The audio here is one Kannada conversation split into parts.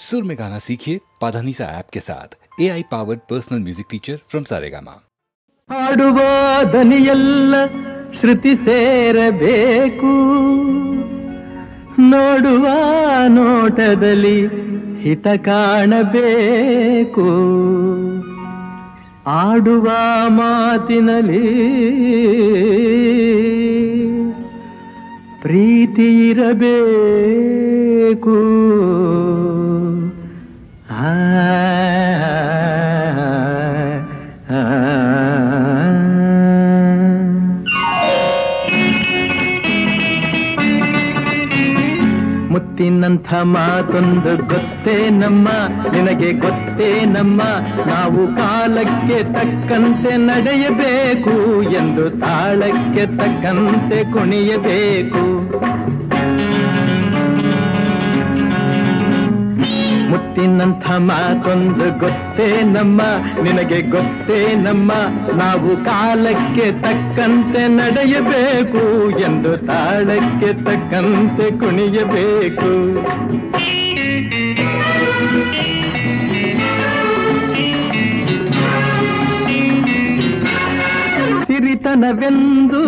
सुर में गाना सीखिए पाधानीसा ऐप के साथ AI powered personal music teacher from Saregama. ಹಾಡುವ ದನಿಯೆಲ್ಲ ಶ್ರುತಿ ಸೇರಬೇಕು, ನೋಡುವ ನೋಟದಲ್ಲಿ ಹಿತ ಕಾಣಬೇಕು, ಆಡುವ ಮಾತಿನಲ್ಲಿ ಪ್ರೀತಿ ಇರಬೇಕು. ಮುತ್ತಿನಂಥ ಮಾತೊಂದು ಗೊತ್ತೇ ನಮ್ಮ, ನಿನಗೆ ಗೊತ್ತೇ ನಮ್ಮ, ನಾವು ಕಾಲಕ್ಕೆ ತಕ್ಕಂತೆ ನಡೆಯಬೇಕು ಎಂದು ತಾಳಕ್ಕೆ ತಕ್ಕಂತೆ ಕುಣಿಯಬೇಕು. ಮುತ್ತಿನಂಥ ಮಾತೊಂದು ಗೊತ್ತೇ ನಮ್ಮ, ನಿನಗೆ ಗೊತ್ತೇ ನಮ್ಮ, ನಾವು ಕಾಲಕ್ಕೆ ತಕ್ಕಂತೆ ನಡೆಯಬೇಕು ಎಂದು ತಾಳಕ್ಕೆ ತಕ್ಕಂತೆ ಕುಣಿಯಬೇಕು. ಸಿರಿತನವೆಂದು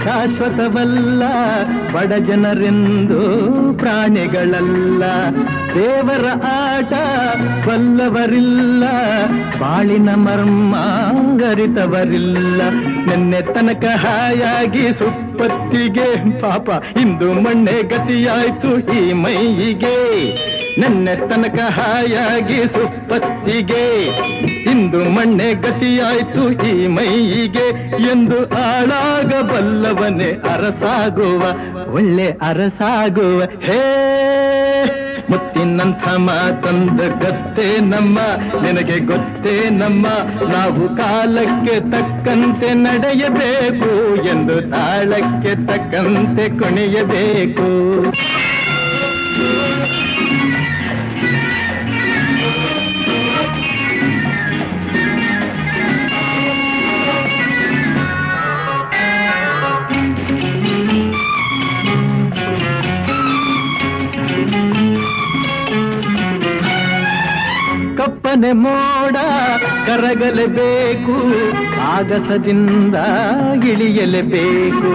ಶಾಶ್ವತವಲ್ಲ, ಬಡ ಜನರೆಂದು ಪ್ರಾಣಿಗಳಲ್ಲ, ದೇವರ ಆಟ ಬಲ್ಲವರಿಲ್ಲ, ಬಾಳಿನ ಮರ್ಮ ಅರಿತವರಿಲ್ಲ. ನಿನ್ನೆ ತನಕ ಹಾಯಾಗಿ ಸುಪ್ಪತ್ತಿಗೆ ಪಾಪ ಇಂದು ಮಣ್ಣೆ ಗತಿಯಾಯ್ತು ಈ ಮೈಯಿಗೆ. ನಿನ್ನೆ ತನಕ ಹಾಯಾಗಿ ಸುಪ್ಪತ್ತಿಗೆ ಇಂದು ಮಣ್ಣೆ ಗತಿಯಾಯ್ತು ಈ ಮೈಯಿಗೆ ಎಂದು ಆಳಾಗಬಲ್ಲವನೇ ಅರಸಾಗುವ, ಒಳ್ಳೆ ಅರಸಾಗುವ. ಹೇ ಮುತ್ತಿನಂಥ ಮಾತೊಂದು ಗೊತ್ತೇ ನಮ್ಮ, ನಿನಗೆ ಗೊತ್ತೇ ನಮ್ಮ, ನಾವು ಕಾಲಕ್ಕೆ ತಕ್ಕಂತೆ ನಡೆಯಬೇಕು ಎಂದು ತಾಳಕ್ಕೆ ತಕ್ಕಂತೆ ಕುಣಿಯಬೇಕು. ಕಪ್ಪನೆ ಮೋಡ ಕರಗಲೇಬೇಕು, ಆಗಸದಿಂದ ಇಳಿಯಲೇಬೇಕು.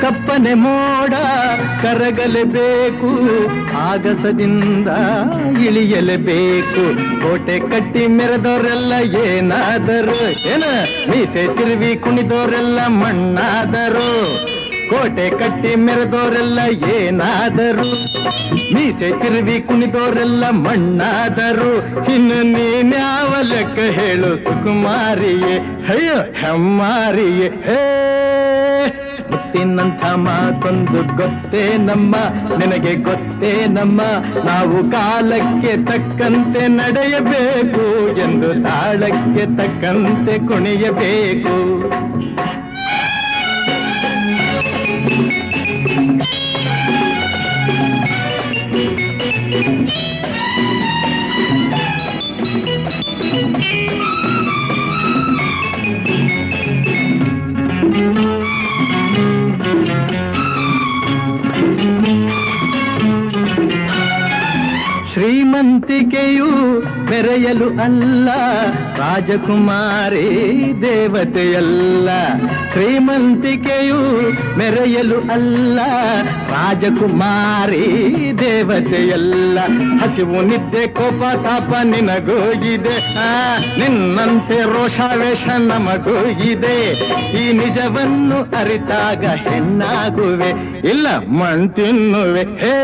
ಕಪ್ಪನೆ ಮೋಡ ಕರಗಲೇಬೇಕು, ಆಗಸದಿಂದ ಇಳಿಯಲೇಬೇಕು. ಕೋಟೆ ಕಟ್ಟಿ ಮೆರೆದವರೆಲ್ಲ ಏನಾದರು, ಏನ ಮೀಸೆ ತಿರುವಿ ಕುಣಿದವರೆಲ್ಲ ಮಣ್ಣಾದರು. ಕೋಟೆ ಕಟ್ಟಿ ಮೆರೆದವರೆಲ್ಲ ಏನಾದರು, ಮೀಸೆ ತಿರುವಿ ಕುಣಿದವರೆಲ್ಲ ಮಣ್ಣಾದರು. ಇನ್ನು ನೀನ್ಯಾವ ಲೆಕ್ಕ ಹೇಳು ಸುಕುಮಾರಿಯೇ, ಅಯ್ಯೋ ಹೆಮ್ಮಾರಿಯೇ. ಹೇ ಮುತ್ತಿನಂಥ ಮಾತೊಂದು ಗೊತ್ತೇ ನಮ್ಮ, ನಿನಗೆ ಗೊತ್ತೇ ನಮ್ಮ, ನಾವು ಕಾಲಕ್ಕೆ ತಕ್ಕಂತೆ ನಡೆಯಬೇಕು ಎಂದು ತಾಳಕ್ಕೆ ತಕ್ಕಂತೆ ಕುಣಿಯಬೇಕು. ಶ್ರೀಮಂತಿಕೆಯು ಮೆರೆಯಲು ಅಲ್ಲ, ರಾಜಕುಮಾರಿ ದೇವತೆಯಲ್ಲ. ಶ್ರೀಮಂತಿಕೆಯು ಮೆರೆಯಲು ಅಲ್ಲ, ರಾಜಕುಮಾರಿ ದೇವತೆಯಲ್ಲ. ಹಸಿವು ನಿದ್ದೆ ಕೋಪ ತಾಪ ನಿನಗೂ ಇದೆ, ನಿನ್ನಂತೆ ರೋಷಾವೇಶ ನಮಗೂ ಇದೆ. ಈ ನಿಜವನ್ನು ಅರಿತಾಗ ಹೆಣ್ಣಾಗುವೆ, ಇಲ್ಲ ಮಣ್ ತಿನ್ನುವೆ. ಹೇ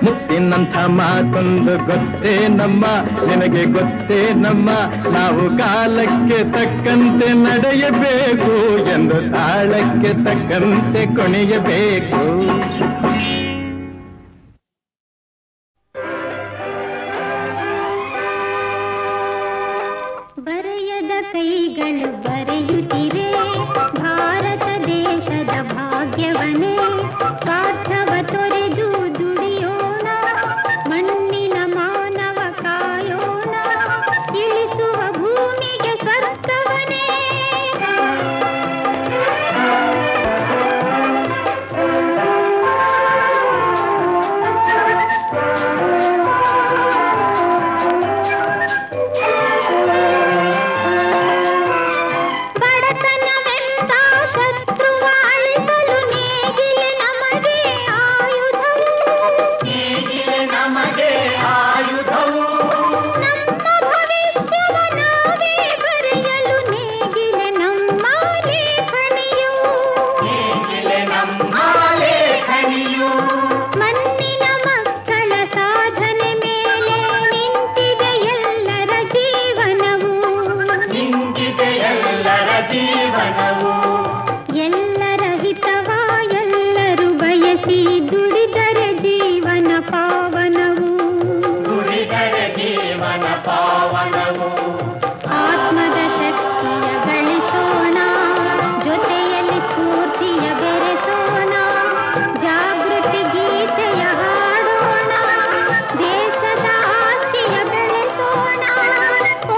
ಮುತ್ತಿನಂಥ ಮಾತೊಂದು ಗೊತ್ತೇ ನಮ್ಮ, ನಿನಗೆ ಗೊತ್ತೇ ನಮ್ಮ, ನಾವು ಕಾಲಕ್ಕೆ ತಕ್ಕಂತೆ ನಡೆಯಬೇಕು ಎಂದು ತಾಳಕ್ಕೆ ತಕ್ಕಂತೆ ಕುಣಿಯಬೇಕು. ಬರೆಯದ ಕೈಗಳು ಬರೆಯುತ್ತಿವೆ ಭಾರತ ದೇಶದ ಭಾಗ್ಯವನೇ. ಸ್ವಾರ್ಥವ ತೊರೆದು ದುಡಿಯೋಣ, ಮಣ್ಣಿನ ಮಾನವ ಕಾಯೋಣ, ಇಳಿಸುವ ಭೂಮಿಗೆ ಸ್ವರ್ಥವನೇ. ನಮಗೆ ಆಯುಧವು. ನಮ್ಮ ಭವಿಷ್ಯವ ನಾವೇ ಬರೆಯಲು ನೇಗಿಲೆ ನಮ್ಮ ಲೇಖನಿಯು. ನೇಗಿಲೆ ನಮ್ಮ ಲೇಖನಿಯು. ಮಣ್ಣಿನ ಮಕ್ಕಳ ಸಾಧನೆ ಮೇಲೆ ನಿಂತಿದೆ ಎಲ್ಲರ ಜೀವನವು. ನಿಂತಿದೆ ಎಲ್ಲರ ಜೀವನವು. ಎಲ್ಲರ ಹಿತವ ಎಲ್ಲರೂ ಬಯಸಿ ದುಡಿದರೆ ಜೀವನ ಪಾವನವು. ದುಡಿದರೆ ಜೀವನ ಪಾವನವು. ಆತ್ಮದ ಶಕ್ತಿಯ ಗಳಿಸೋಣ, ಜೊತೆಯಲ್ಲಿ ಸ್ಫೂರ್ತಿಯ ಬೆರೆಸೋಣ, ಜಾಗೃತಿ ಗೀತೆಯ ಹಾಡೋಣ, ದೇಶದ ಆಸ್ತಿಯ ಬೆಳೆಸೋಣ,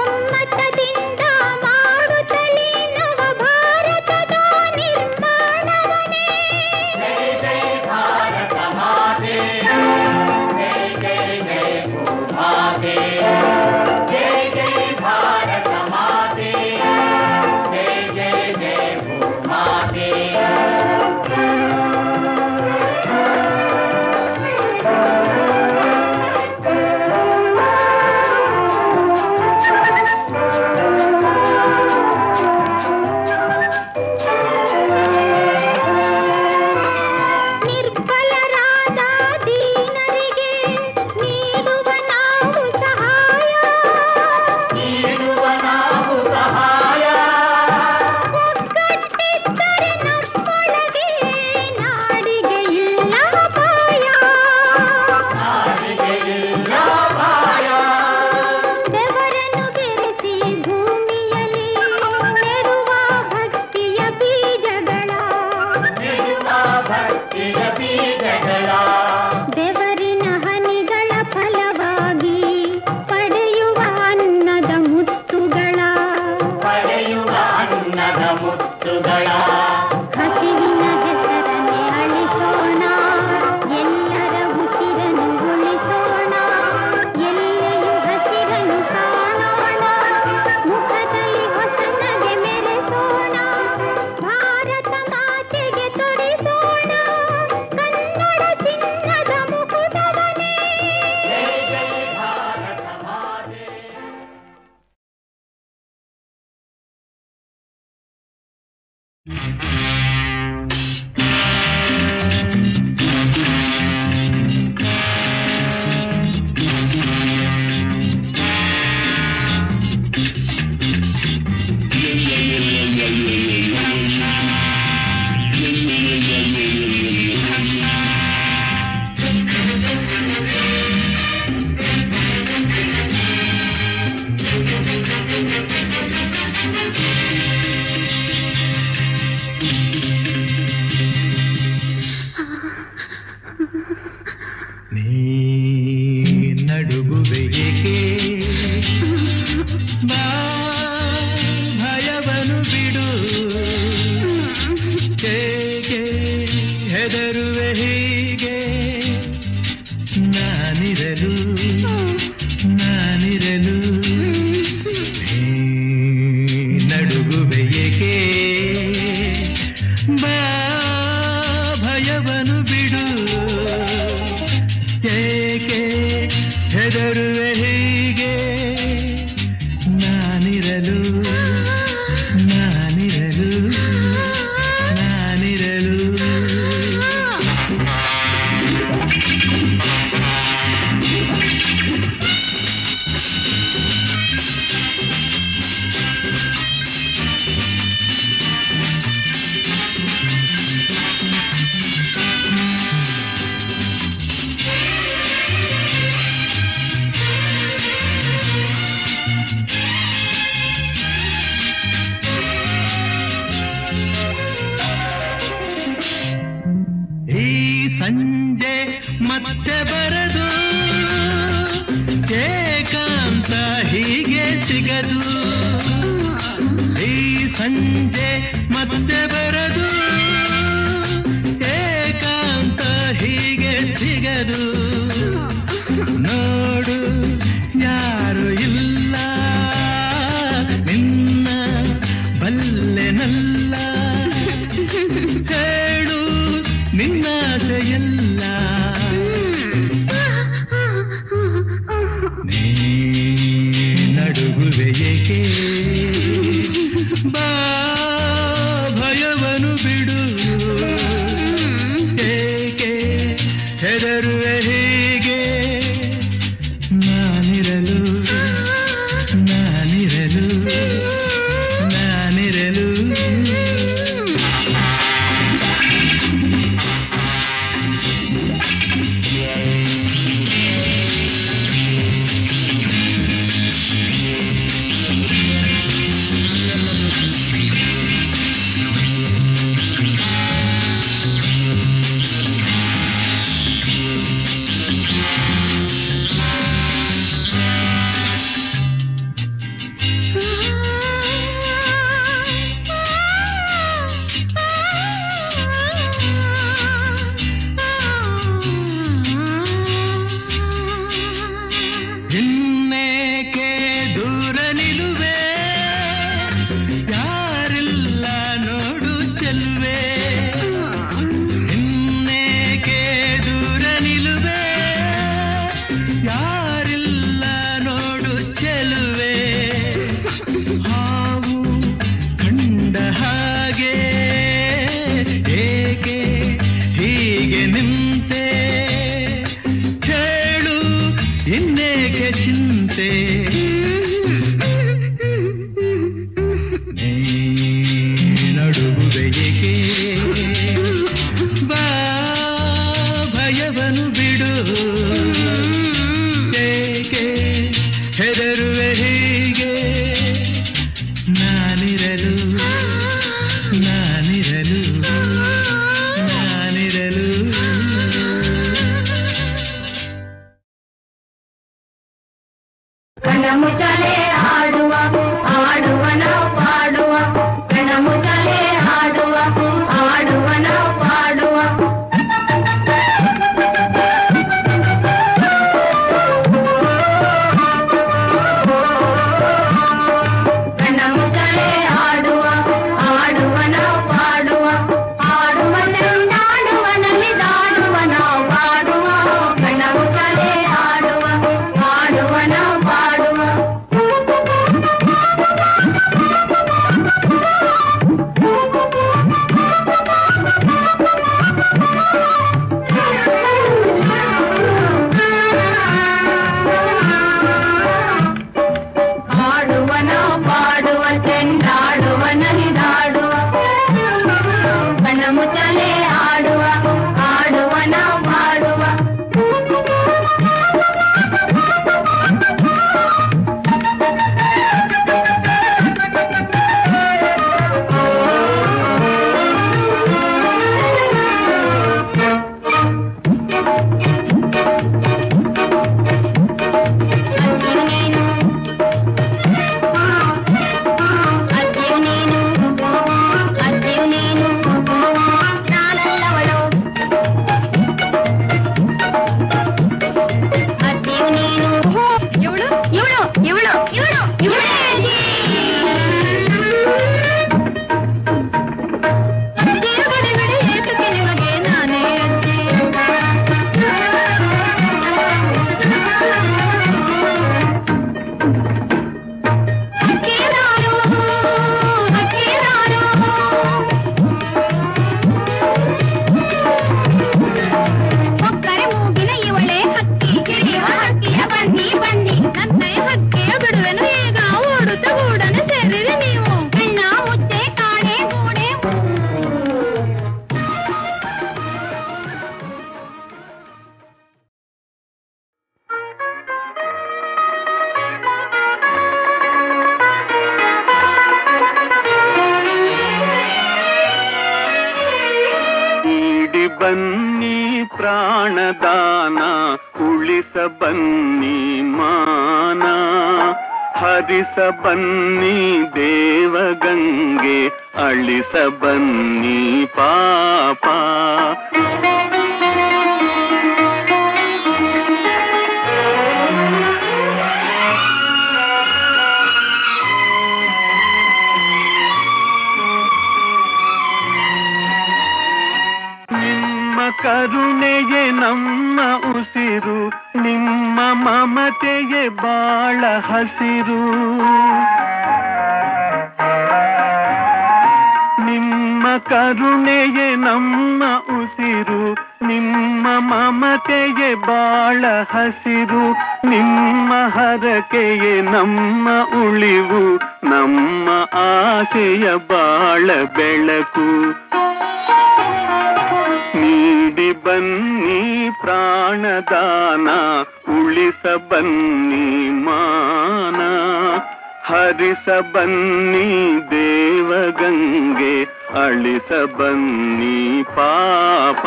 ಒಮ್ಮತದಿಂದ ಮಾಡುತ್ತಲೇ ನವ ಭಾರತದ ನಿರ್ಮಾಣವನೇ. ಜೈ ಜೈ ಭಾರತ ಮಾತೆ, ಜೈ ಜೈ ಜೈ ಭೂಮಾತೆ, ಜೈ ಜೈ ಭಾರತ ಮಾತೆ, ಜೈ ಜೈ ಜೈ ಭೂಮಾತೆ. ನಿರ್ಬಲರಾದ ದೀನರಿಗೆ ನೀಡುವ ನಾವು ಸಹಾಯ. ನೀಡುವ ನಾವು ಸಹಾಯ. ಒಗ್ಗಟ್ಟಿದ್ದರೆ ನಮ್ಮೊಳಗೆ ನಾಡಿಗೆ ಇಲ್ಲ ಅಪಾಯ. ನಾಡಿಗೆ ಇಲ್ಲ ಭಯ. ಬೆವರನ್ನು ಬೆರೆಸಿ ಭೂಮಿಯಲ್ಲಿ ನೆರುವ ಭಕ್ತಿಯ ಬೀಜಗಳ. ನೆಡುವ ಭಕ್ತಿಯ ಬೀಜಗಳ. ಬೆವರಿನ ಹನಿಗಳ ಫಲವಾಗಿ ಪಡೆಯುವ ಅನ್ನದ ಮುತ್ತುಗಳ. ಪಡೆಯುವ ಅನ್ನದ ಮುತ್ತುಗಳ. ಹಸಿವಿನ ಹೆಸರನ್ನೇ ಅಳಿಸೋಣ, ಎಲ್ಲರ ಉಸಿರನ್ನು ಉಳಿಸೋಣ, ಎಲ್ಲೆಯೂ ಹಸಿರನ್ನು ಕಾಣೋಣ, ಮುಖದಲ್ಲಿ ಹೊಸ ನಗೆ ಮೆರೆಸೋಣ, ಭಾರತ ಮಾತೆಗೆ ತೊಡಿಸೋಣ ಕನ್ನಡ ಚಿನ್ನದ ಮುಕುಟವನೇ. ಜೈ ಜೈ ಭಾರತ ಮಾತೆ. ನೀ ನಡುಗುವೆ ಏಕೆ? ಬಾ ಭಯವನ್ನು ಬಿಡು. ಏಕೆ ಹೆದರುವೆ ಹೀಗೆ? ನಾನಿರಲು ನಾನಿರಲು. ನೀ ನಡುಗುವೆ ಏಕೆ? ಬಾ ಭಯವನ್ನು ಬಿಡು. ಏಕೆ ಹೆದರುವೆ ಹೀಗೆ? ನಾನಿರಲು ನಾನಿರಲು ನಾನಿರಲು. ಈ ಸಂಜೆ ಮತ್ತೆ ಬರದು, ಏಕಾಂತ ಹೀಗೆ ಸಿಗದು. ಈ ಸಂಜೆ ಮತ್ತೆ ಬರದು, ಏಕಾಂತ ಹೀಗೆ ಸಿಗದು. ನೋಡು ಯಾರು ಇಲ್ಲ, ನಿನ್ನ ಬಲ್ಲೆನಲ್ಲ. ಹೇಳು ನಿನ್ನಾಸೆಯಲ್ಲ. ನಡುಗುವೆ ಏಕೆ ಬಾ ಭಯವನು ಬಿಡು ಏಕೆ ಹೆದರುವೆ ಹೀಗೆ ನಾನಿರಲು ನಾನಿರಲು ನಾನಿರಲು ಬನ್ನಿ ಪ್ರಾಣದಾನ ಉಳಿಸ ಬನ್ನಿ ಮಾನ ಹರಿಸ ಬನ್ನಿ ದೇವಗಂಗೆ ಅಳಿಸ ಬನ್ನಿ ಪಾಪ ಕರುಣೆಯೇ ನಮ್ಮ ಉಸಿರು ನಿಮ್ಮ ನಿಮ್ಮ ಮಮತೆಯೇ ಬಾಳ ಹಸಿರು, ನಿಮ್ಮ ಕರುಣೆಯೇ ನಮ್ಮ ಉಸಿರು, ನಿಮ್ಮ ಮಮತೆಯೇ ಬಾಳ ಹಸಿರು, ನಿಮ್ಮ ಹರಕೆಯೇ ನಮ್ಮ ಉಳಿವು, ನಮ್ಮ ಆಸೆಯ ಬಾಳ ಬೆಳಕು. ನೀಡಿ ಬನ್ನಿ ಪ್ರಾಣದಾನ, ಉಳಿಸ ಬನ್ನಿ ಮಾನ, ಹರಿಸ ಬನ್ನಿ ದೇವಗಂಗೆ, ಅಳಿಸ ಬನ್ನಿ ಪಾಪ.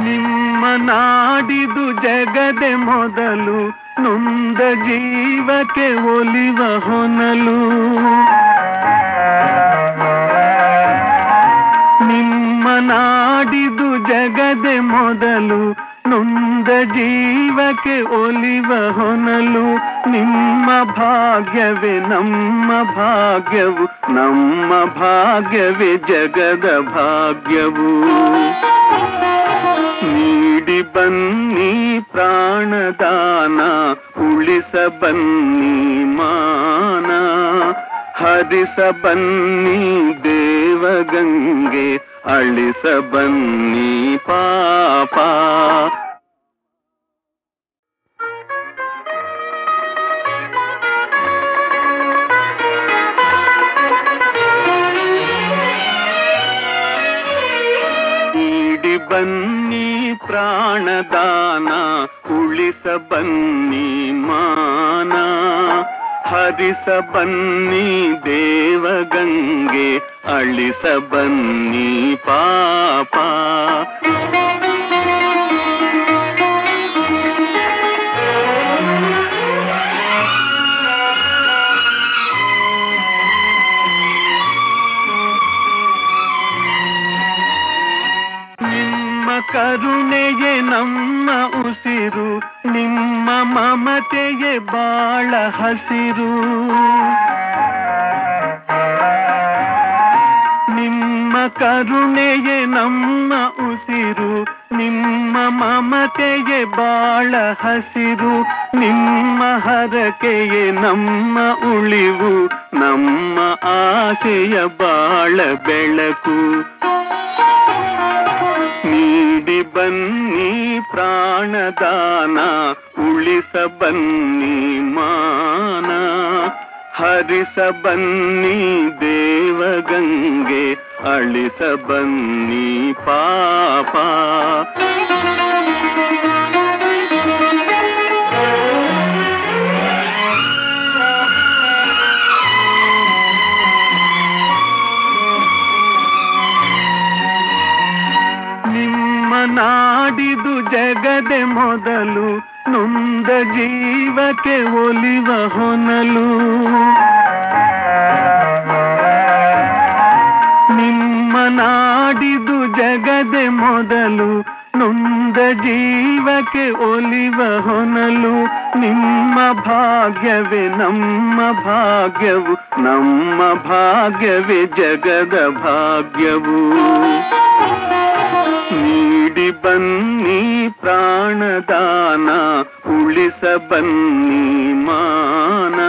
ನಿಮ್ಮ ನಾಡಿದು ಜಗದೆ ಮೊದಲು, ನೊಂದ ಜೀವಕ್ಕೆ ಒಲಿವ ಹೊನಲು. ನಿಮ್ಮ ನಾಡಿದು ಜಗದೆ ಮೊದಲು, ನೊಂದ ಜೀವಕ್ಕೆ ಒಲಿವ ಹೊನಲು. ನಿಮ್ಮ ಭಾಗ್ಯವೇ ನಮ್ಮ ಭಾಗ್ಯವು, ನಮ್ಮ ಭಾಗ್ಯವೇ ಜಗದ ಭಾಗ್ಯವು. ನೀಡಿ ಬನ್ನಿ ಪ್ರಾಣದಾನ, ಉಳಿಸ ಬನ್ನಿ ಮಾನ, ಹರಿಸ ಬನ್ನಿ ದೇವಗಂಗೆ, ಅಳಿಸ ಬನ್ನಿ ಪಾಪ. ನೀಡಿ ಬನ್ನಿ ಪ್ರಾಣದಾನ, ಉಳಿಸ ಬನ್ನಿ ಮಾನ, ಹರಿಸ ಬನ್ನಿ ದೇವಗಂಗೆ, ಅಳಿಸ ಬನ್ನಿ ಪಾಪ. ನಿಮ್ಮ ಕರುಣೆಯೇ ನಮ್ಮ ಉಸಿರು, ನಿಮ್ಮ ಮಮತೆಯೇ ಬಾಳ ಹಸಿರು, ನಿಮ್ಮ ಕರುಣೆಯೇ ನಮ್ಮ ಉಸಿರು, ನಿಮ್ಮ ಮಮತೆಯೇ ಬಾಳ ಹಸಿರು, ನಿಮ್ಮ ಹರಕೆಯೇ ನಮ್ಮ ಉಳಿವು, ನಮ್ಮ ಆಸೆಯ ಬಾಳ ಬೆಳಕು. ನೀಡಿ ಬನ್ನಿ ಪ್ರಾಣದಾನ, ಉಳಿಸ ಬನ್ನಿ ಮಾನ, ಹರಿಸ ಬನ್ನಿ ದೇವಗಂಗೆ, ಅಳಿಸ ಬನ್ನಿ ಪಾಪ. ನಾಡಿದು ಜಗದೆ ಮೊದಲು, ನೊಂದ ಜೀವಕ್ಕೆ ಒಲಿವ ಹೊನಲು. ನಿಮ್ಮ ನಾಡಿದು ಜಗದೆ ಮೊದಲು, ನೊಂದ ಜೀವಕ್ಕೆ ಒಲಿವ ಹೊನಲು. ನಿಮ್ಮ ಭಾಗ್ಯವೇ ನಮ್ಮ ಭಾಗ್ಯವು, ನಮ್ಮ ಭಾಗ್ಯವೇ ಜಗದ ಭಾಗ್ಯವು. ನೀಡಿ ಬನ್ನಿ ಪ್ರಾಣದಾನ, ಉಳಿಸ ಬನ್ನಿ ಮಾನ,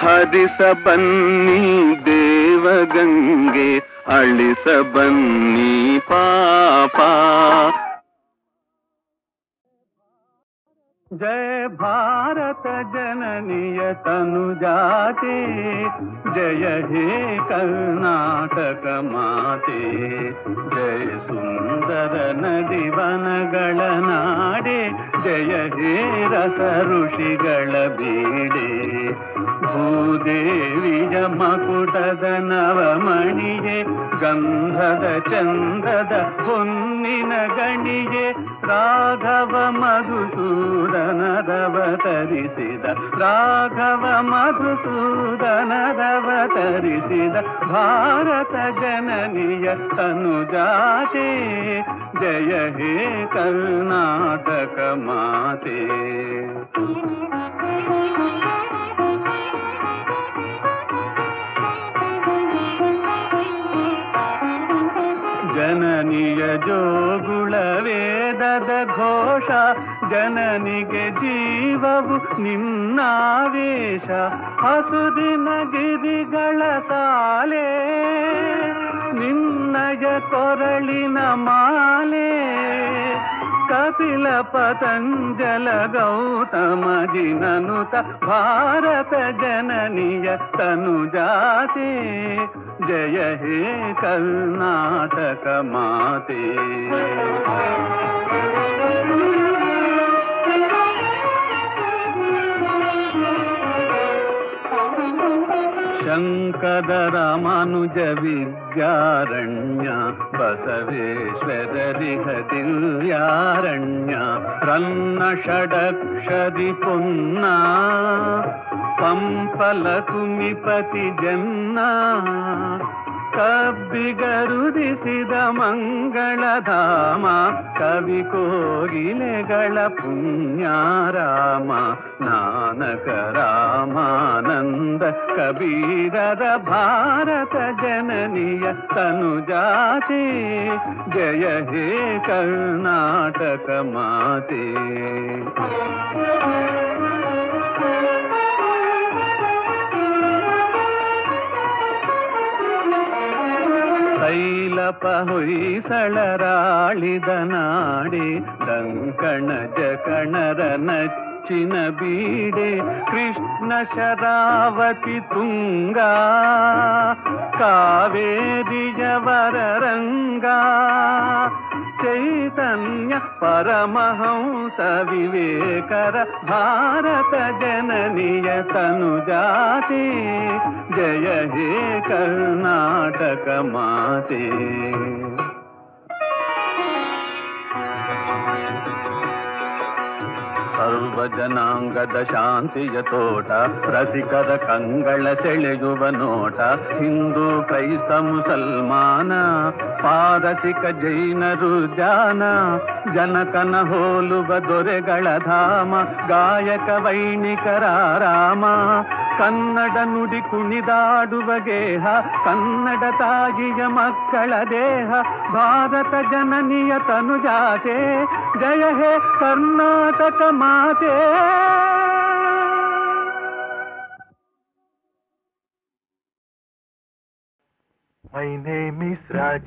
ಹರಿಸ ಬನ್ನಿ ದೇವಗಂಗೆ, ಅಳಿಸ ಬನ್ನಿ ಪಾಪ. जय भारत जननीय तनुजाते, जय हे कर्नाटक माते, जय सुंदर नदी वनಗಳ ನಾಡೆ, जय हे रस ಋಷಿಗಳ ಬೀಡೆ, ಭೂದೇವಿಯ ಮಕುಟದ ನವಮಣಿಯೇ, ಗಂಧದ ಚಂದದ ಹೊನ್ನಿನ ಗಣಿಯೇ, ರಾಘವ ಮಧುಸೂದನದವತರಿಸಿದ, ರಾಘವ ಮಧುಸೂದನದವತರಿಸಿದ ಭಾರತ ಜನನಿಯ ತನುಜಾತೆ, ಜಯ ಹೇ ಕರ್ನಾಟಕ ಮಾತೆ. ಜೋಗುಳ ವೇದದ ಘೋಷ ಜನನಿಗೆ ಜೀವವು ನಿನ್ನಾವೇಶ ಹಸುದಿನ ಗಿರಿಗಳ ಸಾಲೆ ನಿನ್ನಯ ಕೊರಳಿನ ಮಾಲೆ ಕಪಿಲ ಪತಂಜಲ ಗೌತಮ ಜಿನನುತ ಭಾರತ ಜನನಿಯ ತನುಜಾತೆ ಜಯ ಹೇ ಕರ್ನಾಟಕ ಮಾತೆ ಶಂಕದ ರಾಮಾನುಜ ವಿದ್ಯಾರಣ್ಯ ಬಸವೇಶ್ವರರಿಹ ದಿವ್ಯಾರಣ್ಯ ರನ್ನ ಷಡಕ್ಷರಿ ಪುನ್ನ ಪಂಪಲ ಕುಮಿಪತಿ ಜನ್ನ ಕಬ್ಬಿಗರುದಿಸಿದ ಮಂಗಳಧಾಮ ಕವಿ ಕೋಗಿಲೆಗಳ ಪುಣ್ಯಾರಾಮ ನಾನಕ ರಾಮಾನಂದ ಕಬೀರರ ಭಾರತ ಜನನಿಯ ತನುಜಾತೆ ಜಯ ಹೇ ಕರ್ನಾಟಕ ಮಾತೆ ತೈಲಪ ಹೊಯ್ಸಳರಾಳಿದ ನಾಡೆ ಕಂಕಣ ಜಕಣರ ನಚ್ಚಿನ ಬೀಡೆ ಕೃಷ್ಣ ಶರಾವತಿ ತುಂಗ ಕಾವೇರಿಯವರ ರಂಗ ಚೈತನ್ಯ ಪರಮಹಂಸ ವಿವೇಕರ ಭಾರತ ಜನನಿಯ ತನುಜಾತೆ ಜಯ ಹೇ ಕರ್ನಾಟಕ ಮಾತೆ ಸರ್ವ ಜನಾಂಗದ ಶಾಂತಿಯ ತೋಟ ರಸಿಕರ ಕಂಗಳ ಸೆಳೆಯುವ ನೋಟ ಹಿಂದೂ ಕ್ರೈಸ್ತ ಮುಸಲ್ಮಾನ ಪಾರಸಿಕ ಜೈನರು ಜಾನ ಜನಕನ ಹೋಲುವ ದೊರೆಗಳ ಧಾಮ ಗಾಯಕ ವೈಣಿಕರ ರಾಮ ಕನ್ನಡ ನುಡಿ ಕುಣಿದಾಡುವ ಗೇಹ ಕನ್ನಡ ತಾಯಿಯ ಮಕ್ಕಳ ದೇಹ ಭಾರತ ಜನನಿಯ ತನುಜಾತೆ ಜಯ ಹೇ ಕರ್ನಾಟಕ ಮಾತೆ My name is Raj.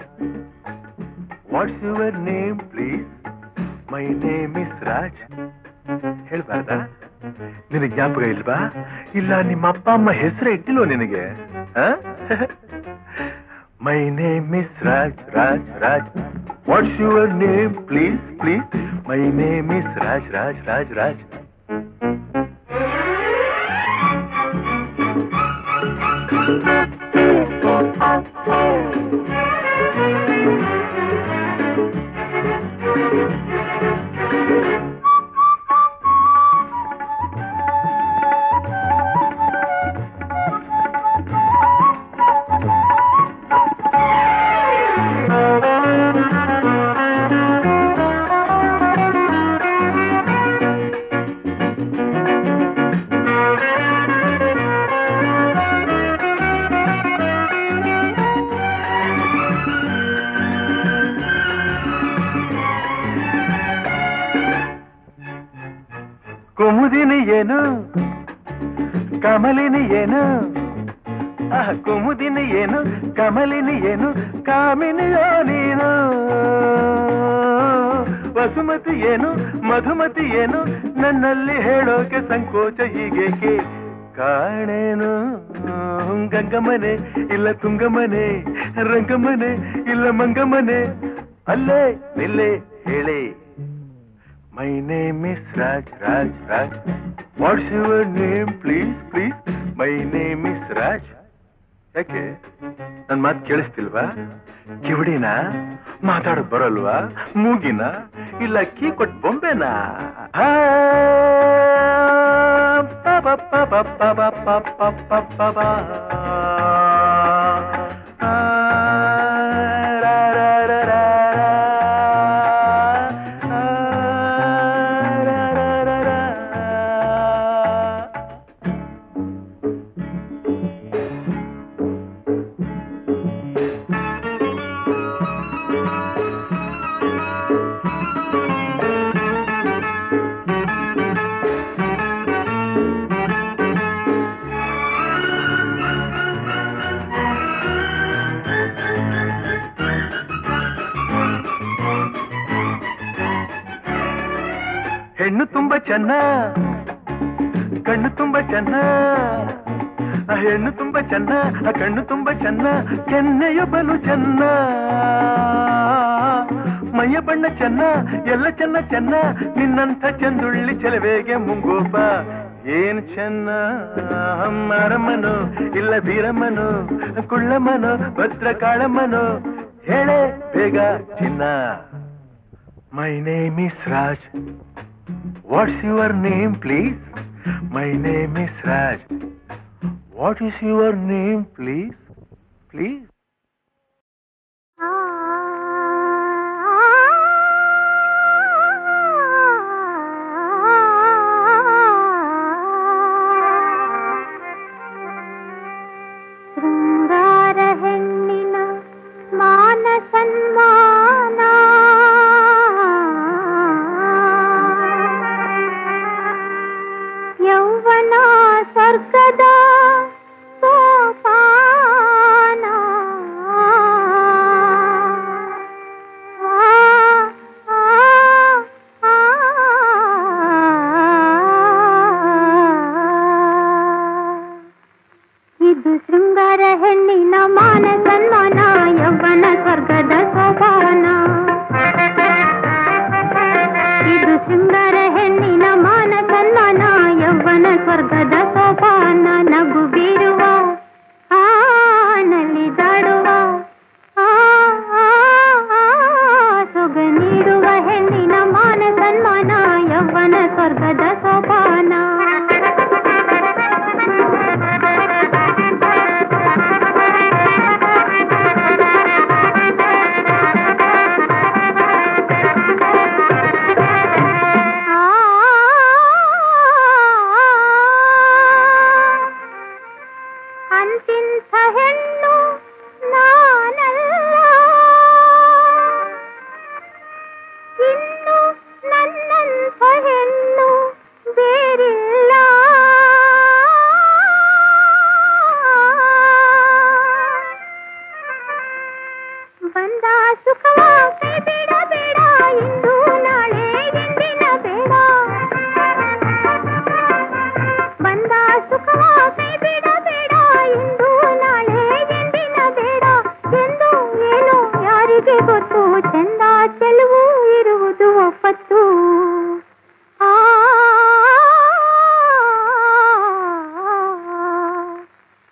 What's your name, please? My name is Raj. ಹೇಳ್ಬಾರ್ದಾ? ನಿನಗೆ ಜ್ಞಾಪಕ ಇಲ್ವಾ? ಇಲ್ಲ ನಿಮ್ಮ ಅಪ್ಪ ಅಮ್ಮ ಹೆಸರು ಇಟ್ಟಿಲ್ವ ನಿನಗೆ? My name is Raj, Raj, Raj. What's your name, please, please? My name is Raj, Raj, Raj, Raj. Kumudini ಏನು ಕಮಲಿನಿ ಏನು ಕುಮುದಿನಿ ಏನು ಕಮಲಿನಿ ಏನು ಕಾಮಿನಿಯೋ ನೀನು ವಸುಮತಿ ಏನು ಮಧುಮತಿ ಏನು ನನ್ನಲ್ಲಿ ಹೇಳೋಕೆ ಸಂಕೋಚ ಹೀಗೇಕೆ ಕಾಣೇನು ಗಂಗಮನೆ ಇಲ್ಲ ತುಂಗಮನೆ ರಂಗಮನೆ ಇಲ್ಲ ಮಂಗಮನೆ ಅಲ್ಲೇ ನಿಲ್ಲೇ ಹೇಳಿ My name is Raj, Raj, Raj. What's your name, please, please? My name is Raj. ಯಾಕೆ ನನ್ನ ಮಾತು ಕೇಳಿಸ್ತಿಲ್ವಾ? ಕಿವಿಡಿನ ಮಾತಾಡೋಕ್ ಬರಲ್ವಾ? ಮೂಗಿನ ಇಲ್ಲ ಕೀ ಕೊಟ್ಟು ಬೊಂಬೆನಾ? ಚೆನ್ನ, ಕಣ್ಣು ತುಂಬ ಚೆನ್ನ, ಹೆಣ್ಣು ತುಂಬ ಚೆನ್ನ, ಕಣ್ಣು ತುಂಬ ಚೆನ್ನ, ಕೆನ್ನೆಯ ಬಲು ಚೆನ್ನ, ಮೈಯ ಬಣ್ಣ ಚೆನ್ನ, ಎಲ್ಲ ಚೆನ್ನ ಚೆನ್ನ, ನಿನ್ನಂಥ ಚಂದುಳ್ಳಿ ಚೆಲುವೆಗೆ ಮುಂಗೋಪ. ಏನ್ ಚೆನ್ನ, ಅರಮ್ಮನು ಇಲ್ಲ ಬೀರಮ್ಮನು, ಕುಳ್ಳಮ್ಮನು ಭದ್ರಕಾಳಮ್ಮನು, ಹೇಳೆ ಬೇಗ ಚಿನ್ನ. My name is Raj, what's your name please? My name is Raj, what is your name please? Please. ಶೃಂಗಾರ ಹೆಣ್ಣಿನ ಮಾನ ಸನ್ಮಾನ, ಯೌವನ ಸ್ವರ್ಗದ ಸೋಪಾನ, ಇದು ಶೃಂಗಾರ ಹೆಣ್ಣಿನ ಮಾನ ಸನ್ಮಾನ, ಯೌವನ ಸ್ವರ್ಗದ ಸೋಪಾನ. ಇದು ಶೃಂಗಾರ ಹೆಣ್ಣಿನ ಮಾನ ಸನ್ಮಾನ, ಯೌವನ ಸ್ವರ್ಗದ ಸೋಪಾನ. ನಗು ಬೀರುವ ನಲಿದಾಡುವ ಸೊಗ ನೀಡುವ ಹೆಣ್ಣಿನ ಮಾನ ಸನ್ಮಾನ, ಯೌವನ ಸ್ವರ್ಗದ ಸೋಪಾನ. ಅಂತಿಂಥ ಹೆಣ್ಣು ನಾನಲ್ಲ, ಇನ್ನು ನನ್ನಂಥ ಹೆಣ್ಣು ಬೇರಿಲ್ಲ. ಬಂದ ಸುಖವ ಕೈ ಬೇಡ ಬೇಡ, ಇಂದು ನಾಳೆ ಎಂದಿನ ಬೇಡ. ಬಂದ ಸುಖವ ಕೈ ಬೇಡ ಬೇಡ, ಇಂದು ನಾಳೆ ಎಂದಿನ ಬೇಡ. ಎಂದು ಏನು ಯಾರಿಗೆ ಗೊತ್ತು, ಚೆಂದ ಚೆಲುವು ಇರುವುದು ಒಪ್ಪತ್ತು.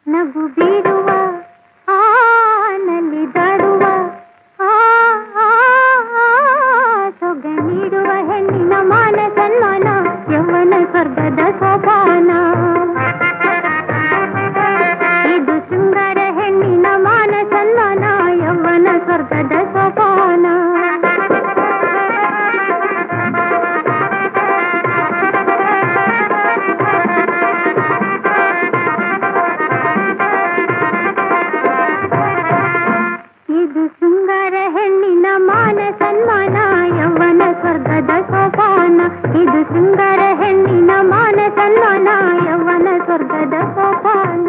ನಗು ಬೀರುವ ನಲಿದಾಡುವ ಸೊಗ ನೀಡುವ ಹೆಣ್ಣಿನ ಮಾನ ಸನ್ಮಾನ, ಯೌವನ ಸ್ವರ್ಗದ ಸೋಪಾನ. ಇದು ಶೃಂಗಾರ ಹೆಣ್ಣಿನ ಮಾನ ಸನ್ಮಾನ, ಯೌವನ ಸ್ವರ್ಗದ ಸೋಪಾನ. ಇದು ಶೃಂಗಾರ ಹೆಣ್ಣಿನ ಮಾನ ಸನ್ಮಾನ, ಯೌವನ ಸ್ವರ್ಗದ ಸೋಪಾನ. ಇದು ಶೃಂಗಾರ ಹೆಣ್ಣಿನ ಮಾನ ಸನ್ಮಾನ, ಯೌವನ ಸ್ವರ್ಗದ ಸೋಪಾನ.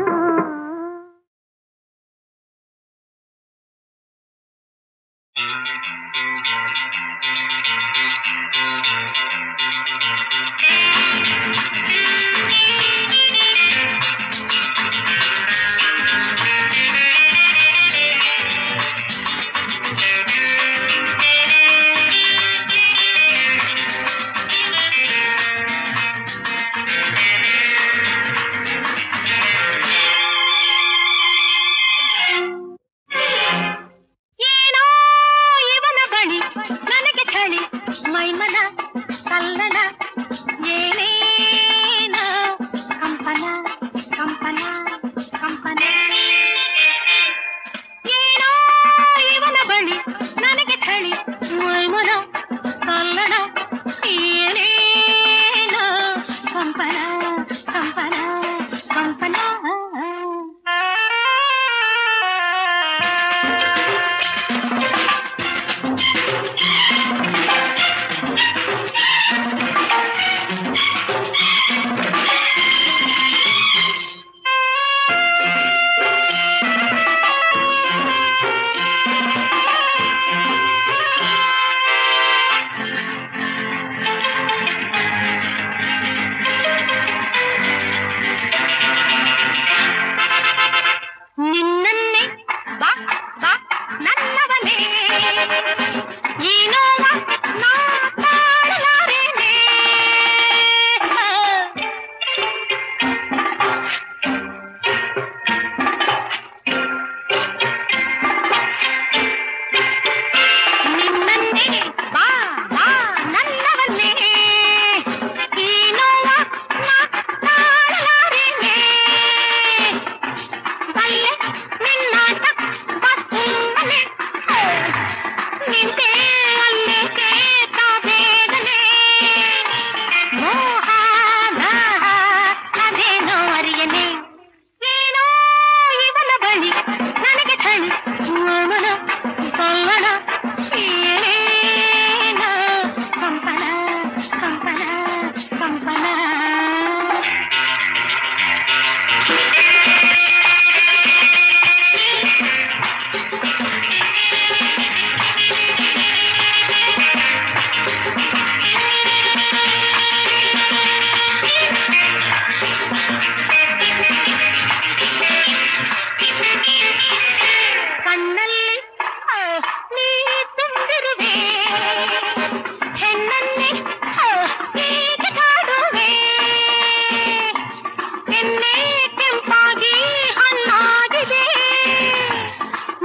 ಕೆನ್ನೆ ಕೆಂಪಾಗಿ ಹಣ್ಣಾಗಿದೆ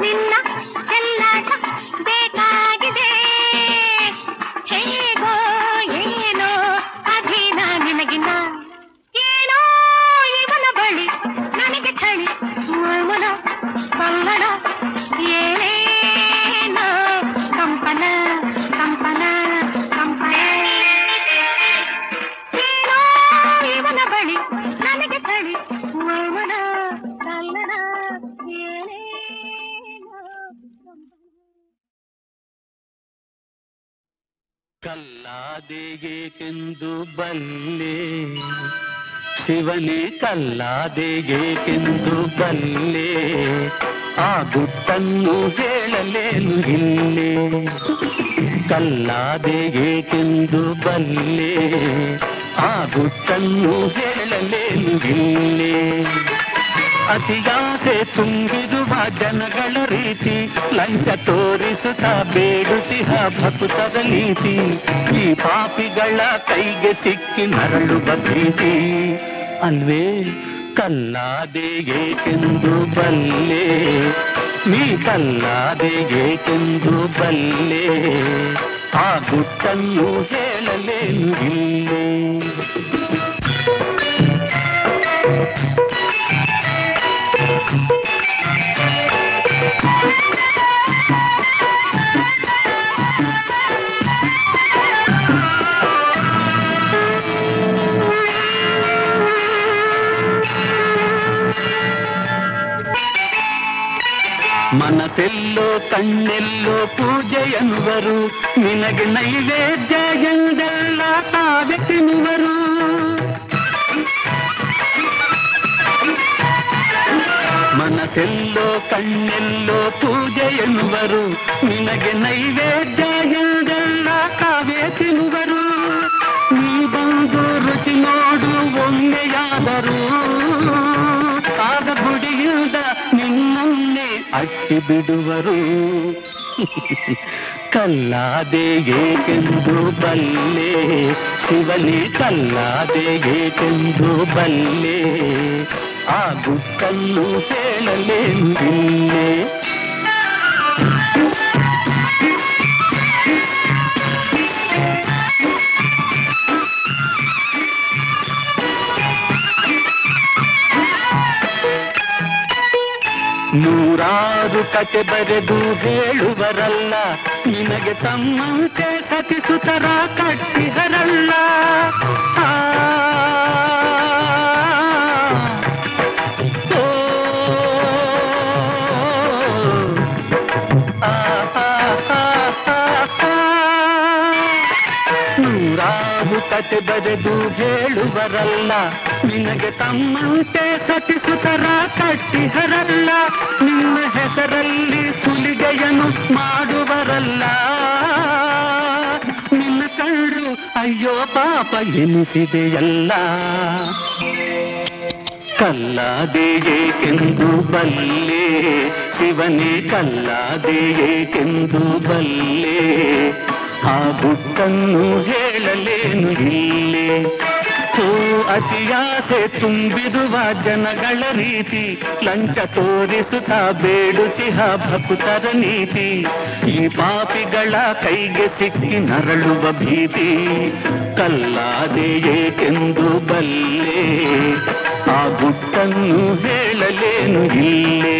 ನಿನ್ನ ಚೆಲ್ಲಾಟ ಬೇಕಾಗಿದೆ ಹೇಗೋ ಏನೋ ಅಧೀನ ನಿನಗಿನ್ನ ಏನೋ ಇವನ ಬಳಿ ನನಗೆ ಚಳಿ ಮೌನ ಕನ್ನಡ ಏನೇನೋ ಕಂಪನ ಕಂಪನ ಕಂಪನ ಏನೋ ಇವನ ಬಳಿ ನನಗೆ ಚಳಿ ಮೌನ ಕನ್ನಡ ಏನೇನೋ ಕಲ್ಲಾದೆಗೇಕೆಂದು ಬಲ್ಲೆ ಶಿವನೇ ಕಲ್ಲಾದೆಗೇಕೆಂದು ಬಲ್ಲೆ ಆ ಗುಟ್ಟನ್ನು ಹೇಳಲೇನು ಇಲ್ಲೇ ಕಲ್ಲಾದೆಗೇಕೆಂದು ಬಲ್ಲೆ ಆ ಗುಟ್ಟನ್ನು ಹೇಳಲೇನು ಇಲ್ಲೇ ಅತಿಯಾಸೆ ತುಂಬಿರುವ ಜನಗಳ ರೀತಿ ಲಂಚ ತೋರಿಸುತ್ತ ಬೇಡುತ್ತಿಹ ಭಕ್ತರ ನೀತಿ ಈ ಪಾಪಿಗಳ ಕೈಗೆ ಸಿಕ್ಕಿ ನರಳುವ ಭೀತಿ ಅಲ್ವೇ ಕಲ್ಲಾದೆಗೇಕೆಂದು ಬಲ್ಲೆ ನೀ ಕಲ್ಲಾದೆಗೇಕೆಂದು ಬಲ್ಲೆ ಆ ಗುಟ್ಟನ್ನು ಹೇಳಲೇನು ಇಲ್ಲೇ ಮನಸ್ಸೆಲ್ಲೋ ಕಣ್ಣೆಲ್ಲೋ ಪೂಜೆಯನ್ನುವರು ನಿನಗೆ ನೈವೇದ್ಯ ಎಂದೆಲ್ಲ ತಾವೆ ತಿನ್ನುವರು ಮನಸ್ಸೆಲ್ಲೋ ಕಣ್ಣೆಲ್ಲೋ ಪೂಜೆಯನ್ನುವರು ನಿನಗೆ ನೈವೇದ್ಯ ಎಂದೆಲ್ಲ ತಾವೇ ತಿನ್ನುವರು ನೀ ಬಂದು ರುಚಿ ನೋಡು ಒಮ್ಮೆಯಾದರೂ ಆಗ ಗುಡಿಯಿಂದ ನಿನ್ನನ್ನೇ ಅಟ್ಟಿ ಬಿಡುವರು ಕಲ್ಲಾದೆಗೇಕೆಂದು ಬಲ್ಲೆ ಶಿವನೇ ಕಲ್ಲಾದೆಗೇಕೆಂದು ಬಲ್ಲೆ ಆ ಗುಟ್ಟನ್ನು ಹೇಳಲೇನು ಇಲ್ಲೇ ನೂರಾರು ಕತೆ ಬರೆದು ಹೇಳುವರಲ್ಲ ನಿನಗೆ ತಮ್ಮಂತೆ ಸತಿಸುತ್ತರ ಕಟ್ಟಿಹರಲ್ಲ ನೂರಾರು ಕತೆ ಬರೆದು ಹೇಳುವರಲ್ಲ ನಿನಗೆ ತಮ್ಮಂತೆ ಸತಿಸುತ್ತರ ಕಟ್ಟಿಹರಲ್ಲ ನಿನ್ನ ಹೆಸರಲ್ಲಿ ಸುಲಿಗೆಯನ್ನು ಮಾಡುವರಲ್ಲ ನಿನ್ನ ಕಂಡು ಅಯ್ಯೋ ಪಾಪ ಎನಿಸಿದೆಯಲ್ಲ ಕಲ್ಲಾದೆಗೇಕೆಂದು ಬಲ್ಲೆ ಶಿವನೇ ಕಲ್ಲಾದೆಗೇಕೆಂದು ಬಲ್ಲೆ ಆ ಗುಟ್ಟನ್ನು ಹೇಳಲೇನು ಇಲ್ಲೇ ಅತಿಯಾಸೆ ತುಂಬಿರುವ ಜನಗಳ ರೀತಿ ಲಂಚ ತೋರಿಸುತ್ತಾ ಬೇಡುತ್ತಿಹ ಭಕ್ತರ ನೀತಿ ಈ ಪಾಪಿಗಳ ಕೈಗೆ ಸಿಕ್ಕಿ ನರಳುವ ಭೀತಿ ಕಲ್ಲಾದೆಗೇಕೆಂದು ಬಲ್ಲೆ ಆ ಗುಟ್ಟನ್ನು ಹೇಳಲೇನು ಇಲ್ಲೇ